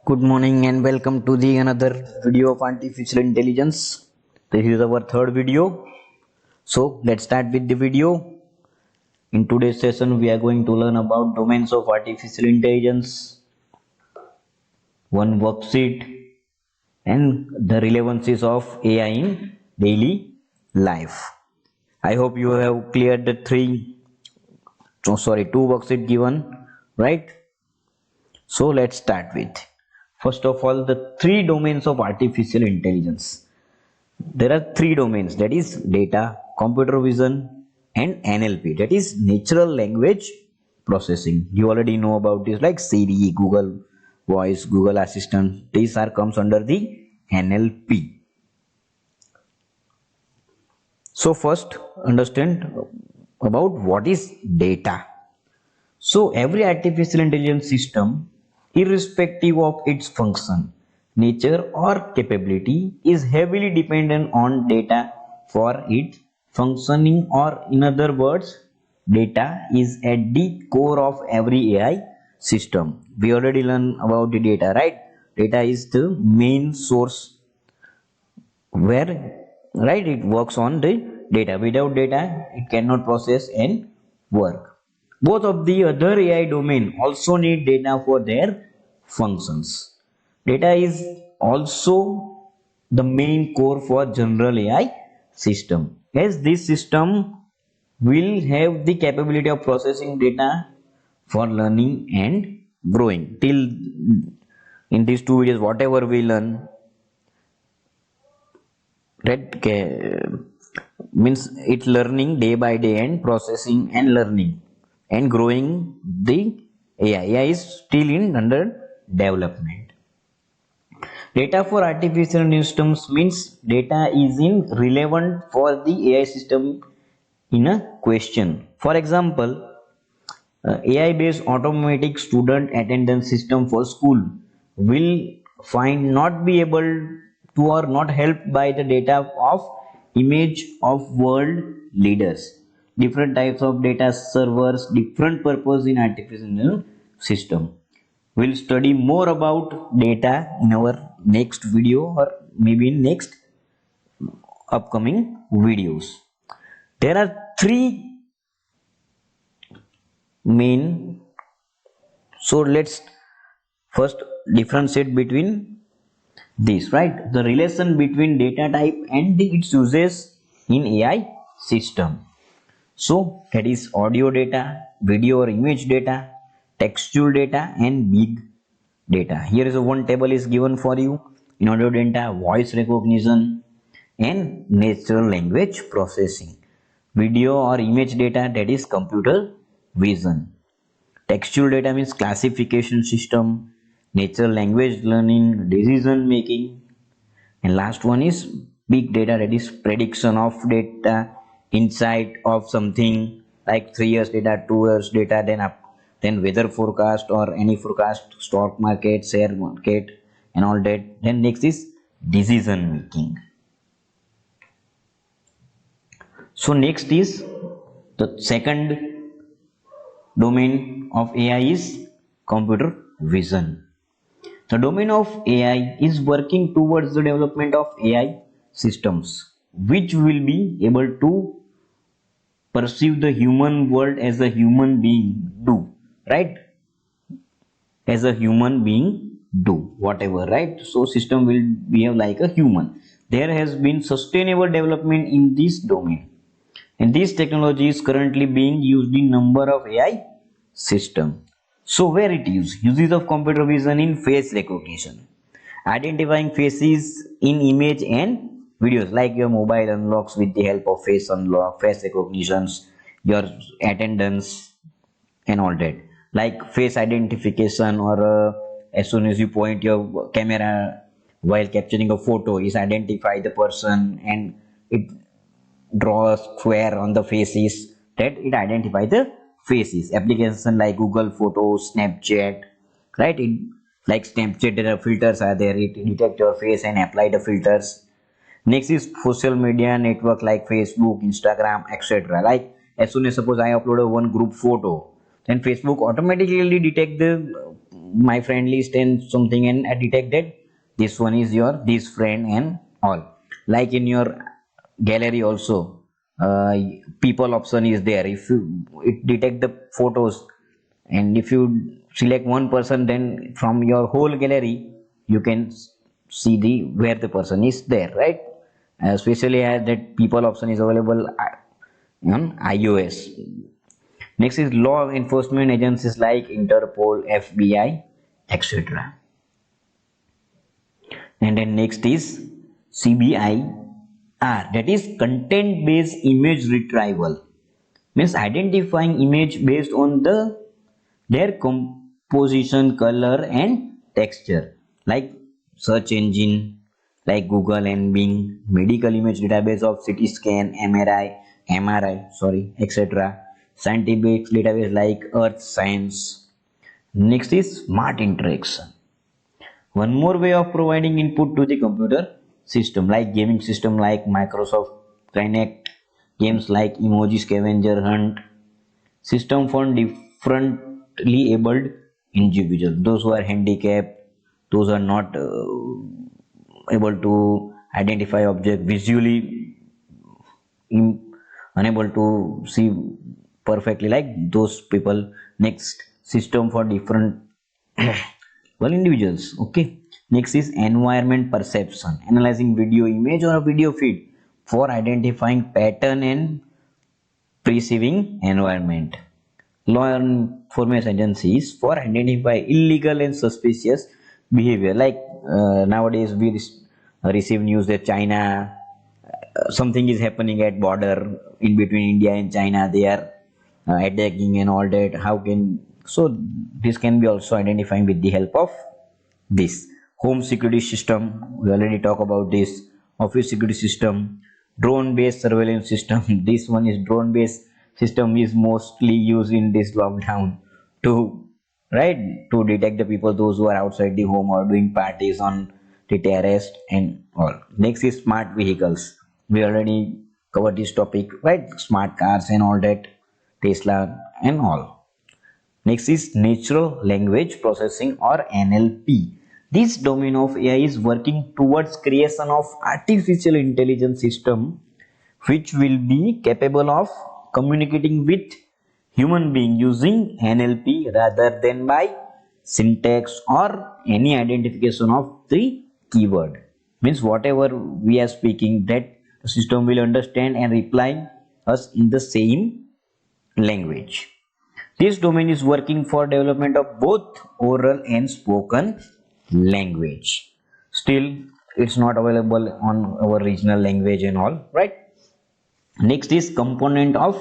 Good morning and welcome to the another video of artificial intelligence. This is our third video. So let's start with the video. In today's session, we are going to learn about domains of artificial intelligence, one worksheet, and the relevancies of AI in daily life. I hope you have cleared the two worksheet given, right? So let's start with first of all the three domains of artificial intelligence. There are three domains, that is data, computer vision, and NLP, that is natural language processing. You already know about this, like Siri, Google Voice, Google Assistant. These are comes under the NLP. So first understand about what is data. So every artificial intelligence system, irrespective of its function, nature or capability, is heavily dependent on data for its functioning, or in other words, data is at the core of every AI system. We already learned about the data, right? Data is the main source where, right, it works on the data. Without data it cannot process and work. Both of the other AI domain also need data for their functions. Data is also the main core for general AI system, as this system will have the capability of processing data for learning and growing. Till in these two videos whatever we learn, that means it learning day by day and processing and learning and growing the AI. AI is still in under development. Data for artificial systems means data is in relevant for the AI system in a question. For example, AI based automatic student attendance system for school will find not be able to or not helped by the data of image of world leaders. Different types of data servers, different purpose in artificial system. We'll study more about data in our next video, or maybe in next upcoming videos. There are three main. So let's first differentiate between these, right? The relation between data type and its uses in AI system. So that is audio data, video or image data, textual data, and big data. Here is a one table is given for you. In audio data, voice recognition and natural language processing. Video or image data, that is computer vision. Textual data means classification system, natural language learning, decision making, and last one is big data, that is prediction of data, insight of something like 3 years data, 2 years data, then weather forecast or any forecast, stock market, share market, and all that. Then next is decision making. So next is the second domain of AI is computer vision. The domain of AI is working towards the development of AI systems which will be able to perceive the human world as a human being do, right? As a human being do whatever, right? So system will behave like a human. There has been sustainable development in this domain, and this technology is currently being used in number of AI system. So where it is? Uses of computer vision in face recognition, identifying faces in image and videos, like your mobile unlocks with the help of face unlock, face recognitions, your attendance, and all that. Like face identification, or as soon as you point your camera while capturing a photo, is identify the person and it draw a square on the faces, that it identify the faces. Application like Google Photos, Snapchat, right? It, like Snapchat, there are filters are there, it detect your face and apply the filters. Next is social media network like Facebook, Instagram, etc. Like as soon as suppose I upload a one group photo, then Facebook automatically detect the my friend list and something, and detect that this one is your this friend and all. Like in your gallery also, uh, people option is there. If you it detect the photos, and if you select one person, then from your whole gallery you can see the where the person is there, right? Especially as that people option is available on iOS. Next is law enforcement agencies like Interpol, FBI, etc. And then next is CBIR, that is content based image retrieval, means identifying image based on their composition, color and texture, like search engine like Google and Bing, medical image database of CT scan, MRI, sorry, etc. Scientific database like Earth Science. Next is smart interaction. One more way of providing input to the computer system, like gaming system like Microsoft Kinect, games like Emoji Scavenger Hunt, system for differently abled individuals, those who are handicapped, those who are not able to identify object visually, unable to see perfectly, like those people. Next, system for different well individuals. Okay, next is environment perception, analyzing video image or a video feed for identifying pattern and perceiving environment. Law enforcement agencies for identify illegal and suspicious behavior, like nowadays we receive news that China, something is happening at border in between India and China, they are attacking and all that. How can, so this can be also identifying with the help of this home security system. We already talk about this. Office security system, drone based surveillance system. This one is drone based system is mostly used in this lockdown to, right, to detect the people those who are outside the home or doing parties on the terrace and all. Next is smart vehicles. We already covered this topic, right? Smart cars and all that, Tesla and all. Next is natural language processing or NLP. This domain of AI is working towards creation of artificial intelligence system which will be capable of communicating with human being using NLP rather than by syntax or any identification of the keyword. Means whatever we are speaking, that the system will understand and reply us in the same language. This domain is working for development of both oral and spoken language. Still, it's not available on our regional language and all, right? Next is component of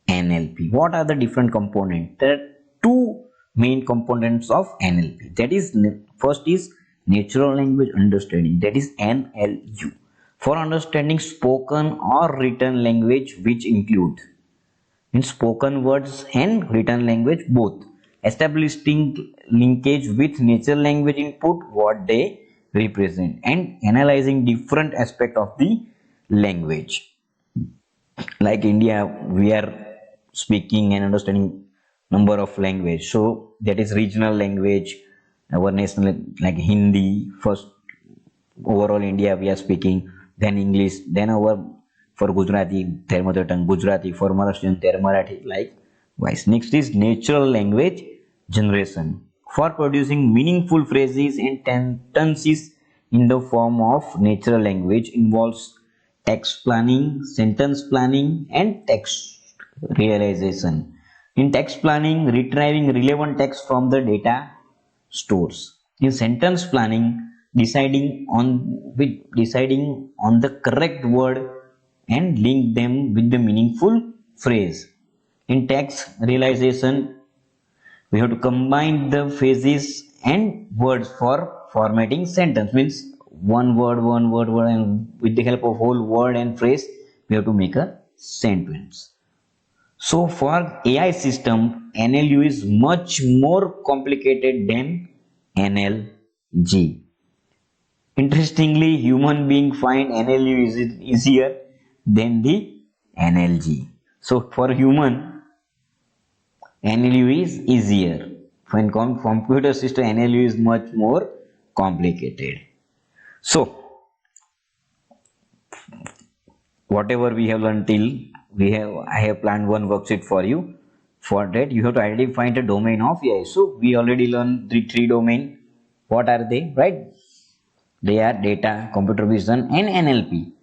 NLP. What are the different components? There are two main components of NLP. That is, first is natural language understanding. That is NLU. For understanding spoken or written language, which include in spoken words and written language both, establishing linkage with natural language input, what they represent, and analyzing different aspect of the language. Like India, we are speaking and understanding number of language, so that is regional language. Our national, like Hindi first, overall India we are speaking, then English, then our for Gujarati their mother tongue Gujarati, for Maharashtrian their Marathi, likewise. Next is natural language generation, for producing meaningful phrases and sentences in the form of natural language, involves text planning, sentence planning, and text realization. In text planning, retrieving relevant text from the data stores. In sentence planning, deciding on the correct word and link them with the meaningful phrase. In text realization, we have to combine the phrases and words for formatting sentence. Means one word, and with the help of whole word and phrase, we have to make a sentence. So for AI system, NLU is much more complicated than NLG. Interestingly, human being find NLU is easier than the NLG. So for human, NLU is easier. When computer system, NLU is much more complicated. So whatever we have learned till I have planned one worksheet for you. For that you have to identify the domain of AI. So we already learned the three domain. What are they, right? They are data, computer vision and NLP.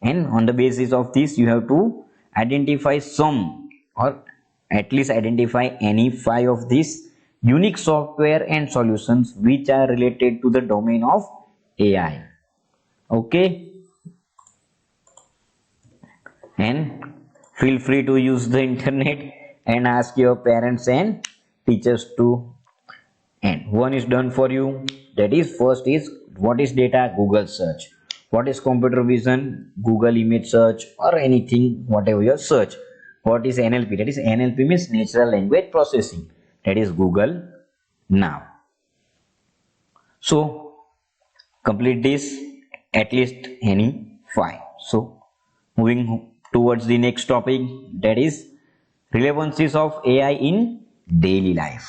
And on the basis of this you have to identify some, or at least identify any 5 of these unique software and solutions which are related to the domain of AI. Okay, and feel free to use the internet and ask your parents and teachers too. And one is done for you. That is, first is, what is data? Google search. What is computer vision? Google image search or anything, whatever your search. What is NLP? That is, NLP means natural language processing. That is Google now. So complete this, at least any 5. So moving towards the next topic, that is relevances of AI in daily life.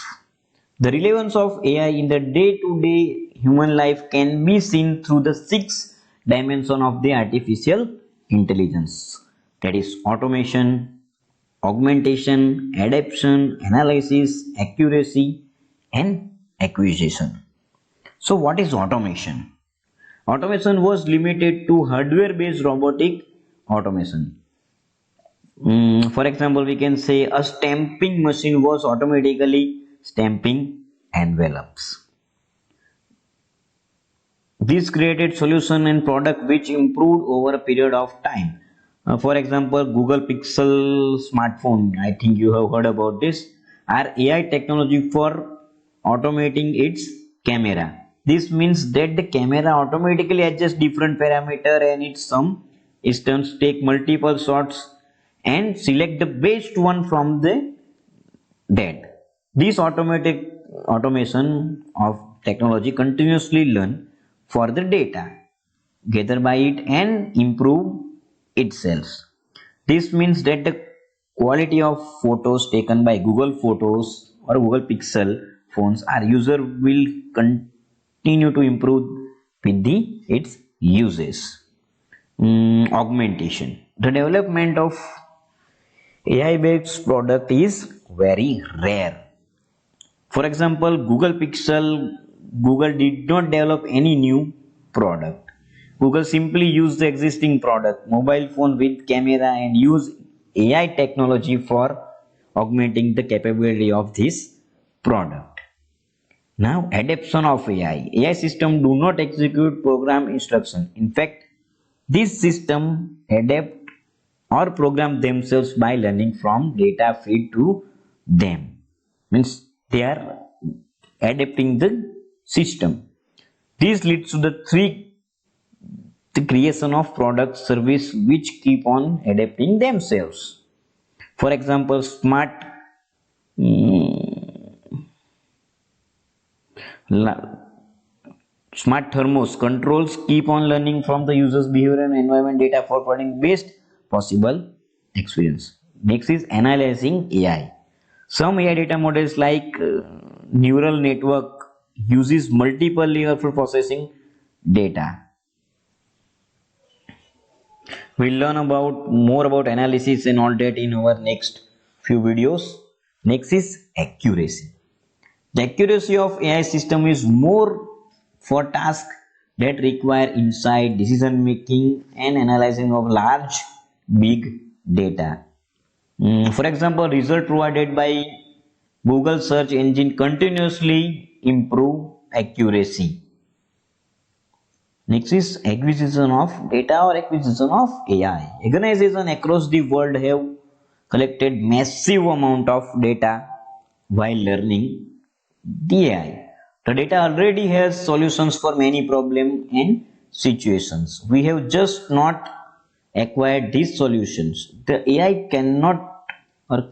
The relevance of AI in the day-to-day human life can be seen through the 6 dimensions of the artificial intelligence. That is automation, augmentation, adaptation, analysis, accuracy and acquisition. So what is automation? Automation was limited to hardware-based robotic automation. For example, we can say a stamping machine was automatically stamping envelopes. This created solution and product which improved over a period of time. For example, Google Pixel smartphone, I think you have heard about this, are AI technology for automating its camera. This means that the camera automatically adjusts different parameter and its some instance take multiple shots and select the best one from the that. This automation of technology continuously learn for the data gathered by it and improve itself. This means that the quality of photos taken by Google Photos or Google Pixel phones our user will continue to improve with its uses. Augmentation. The development of AI based product is very rare. For example, Google did not develop any new product. Google simply used the existing product, mobile phone with camera, and use AI technology for augmenting the capability of this product. Now, adaptation of AI. AI system do not execute program instruction. In fact, this system adapt or program themselves by learning from data feed to them. Means they are adapting the system. This leads to the creation of product service which keep on adapting themselves. For example, smart thermos controls keep on learning from the user's behavior and environment data for providing best possible experience. Next is analyzing AI. Some AI data models like neural network uses multiple layers for processing data. We'll learn about more about analysis and all that in our next few videos. Next is accuracy. The accuracy of AI system is more for tasks that require insight, decision making and analyzing of large big data. For example, result provided by Google search engine continuously improve accuracy. Next is acquisition of data or acquisition of AI. Organizations across the world have collected massive amount of data while learning the AI. The data already has solutions for many problems and situations. We have just not acquired these solutions. The AI cannot, or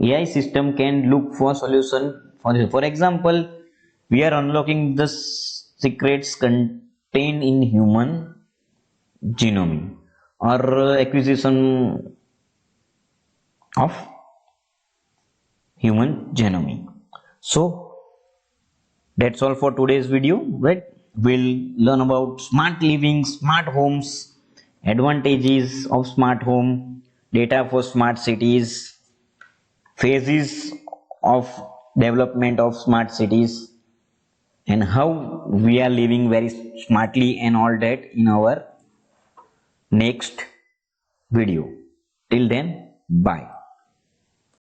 AI system can look for solution for this. For example, we are unlocking the secrets contained in human genome or acquisition of human genome. So that's all for today's video, right? We'll learn about smart living, smart homes, advantages of smart home, data for smart cities, phases of development of smart cities, and how we are living very smartly and all that in our next video. Till then, bye.